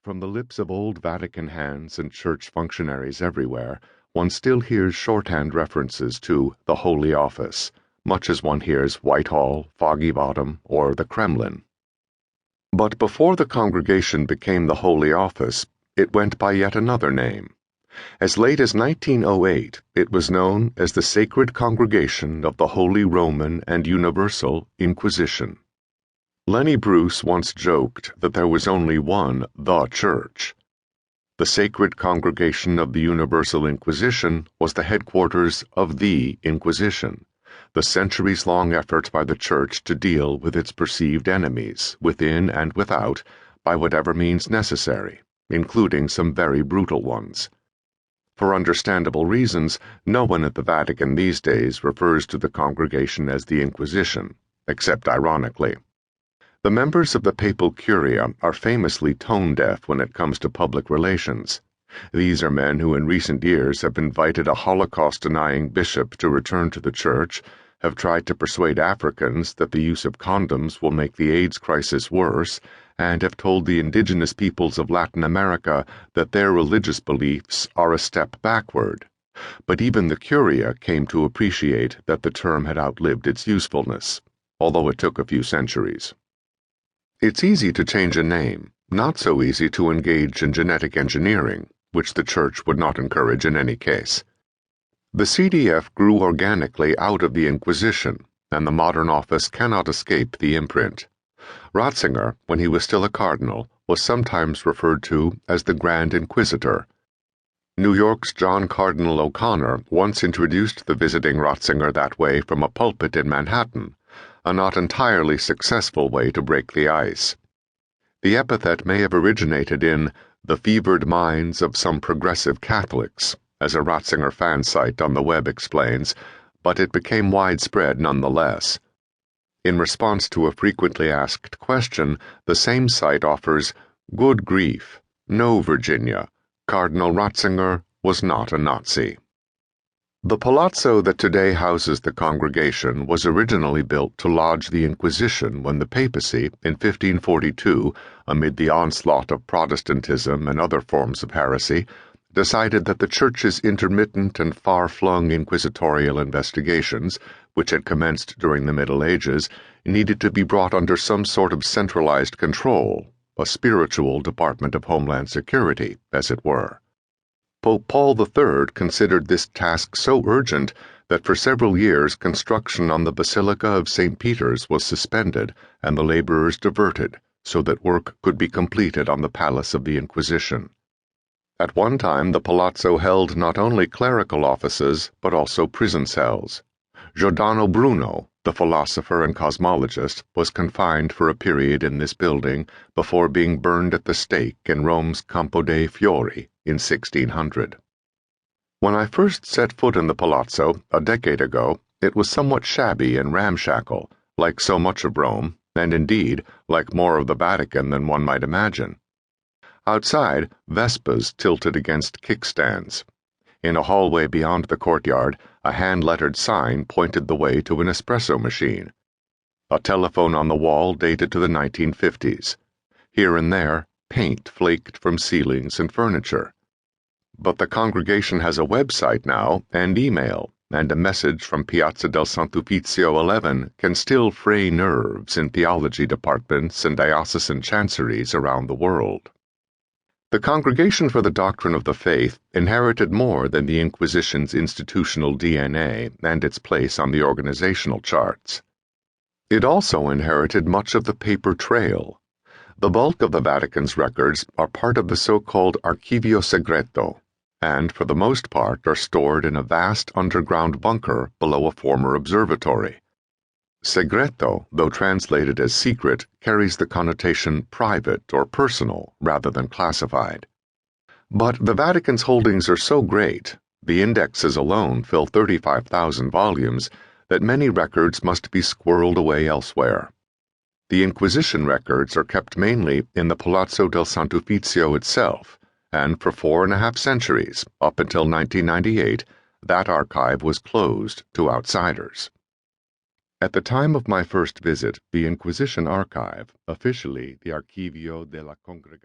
From the lips of old Vatican hands and church functionaries everywhere, one still hears shorthand references to the Holy Office, much as one hears Whitehall, Foggy Bottom, or the Kremlin. But before the congregation became the Holy Office, it went by yet another name. As late as 1908, it was known as the Sacred Congregation of the Holy Roman and Universal Inquisition. Lenny Bruce once joked that there was only one The Church. The Sacred Congregation of the Universal Inquisition was the headquarters of the Inquisition, the centuries-long effort by the Church to deal with its perceived enemies, within and without, by whatever means necessary, including some very brutal ones. For understandable reasons, no one at the Vatican these days refers to the congregation as the Inquisition, except ironically. The members of the papal curia are famously tone-deaf when it comes to public relations. These are men who in recent years have invited a Holocaust-denying bishop to return to the church, have tried to persuade Africans that the use of condoms will make the AIDS crisis worse, and have told the indigenous peoples of Latin America that their religious beliefs are a step backward. But even the curia came to appreciate that the term had outlived its usefulness, although it took a few centuries. It's easy to change a name, not so easy to engage in genetic engineering, which the Church would not encourage in any case. The CDF grew organically out of the Inquisition, and the modern office cannot escape the imprint. Ratzinger, when he was still a cardinal, was sometimes referred to as the Grand Inquisitor. New York's John Cardinal O'Connor once introduced the visiting Ratzinger that way from a pulpit in Manhattan, a not entirely successful way to break the ice. The epithet may have originated in the fevered minds of some progressive Catholics, as a Ratzinger fan site on the web explains, but it became widespread nonetheless. In response to a frequently asked question, the same site offers, "Good grief, no, Virginia, Cardinal Ratzinger was not a Nazi." The palazzo that today houses the congregation was originally built to lodge the Inquisition when the papacy, in 1542, amid the onslaught of Protestantism and other forms of heresy, decided that the Church's intermittent and far-flung inquisitorial investigations, which had commenced during the Middle Ages, needed to be brought under some sort of centralized control, a spiritual Department of Homeland Security, as it were. Pope Paul III considered this task so urgent that for several years construction on the Basilica of St. Peter's was suspended and the laborers diverted so that work could be completed on the Palace of the Inquisition. At one time the palazzo held not only clerical offices but also prison cells. Giordano Bruno, the philosopher and cosmologist, was confined for a period in this building before being burned at the stake in Rome's Campo dei Fiori in 1600. When I first set foot in the palazzo, a decade ago, it was somewhat shabby and ramshackle, like so much of Rome, and indeed, like more of the Vatican than one might imagine. Outside, Vespas tilted against kickstands. In a hallway beyond the courtyard, a hand-lettered sign pointed the way to an espresso machine. A telephone on the wall dated to the 1950s. Here and there, paint flaked from ceilings and furniture. But the congregation has a website now and email, and a message from Piazza del Sant'Uffizio 11 can still fray nerves in theology departments and diocesan chanceries around the world. The Congregation for the Doctrine of the Faith inherited more than the Inquisition's institutional DNA and its place on the organizational charts. It also inherited much of the paper trail. The bulk of the Vatican's records are part of the so-called Archivio Segreto, and for the most part are stored in a vast underground bunker below a former observatory. Segreto, though translated as secret, carries the connotation private or personal rather than classified. But the Vatican's holdings are so great, the indexes alone fill 35,000 volumes, that many records must be squirreled away elsewhere. The Inquisition records are kept mainly in the Palazzo del Sant'Uffizio itself, and for 4.5 centuries, up until 1998, that archive was closed to outsiders. At the time of my first visit, the Inquisition archive, officially the Archivio della Congregazione,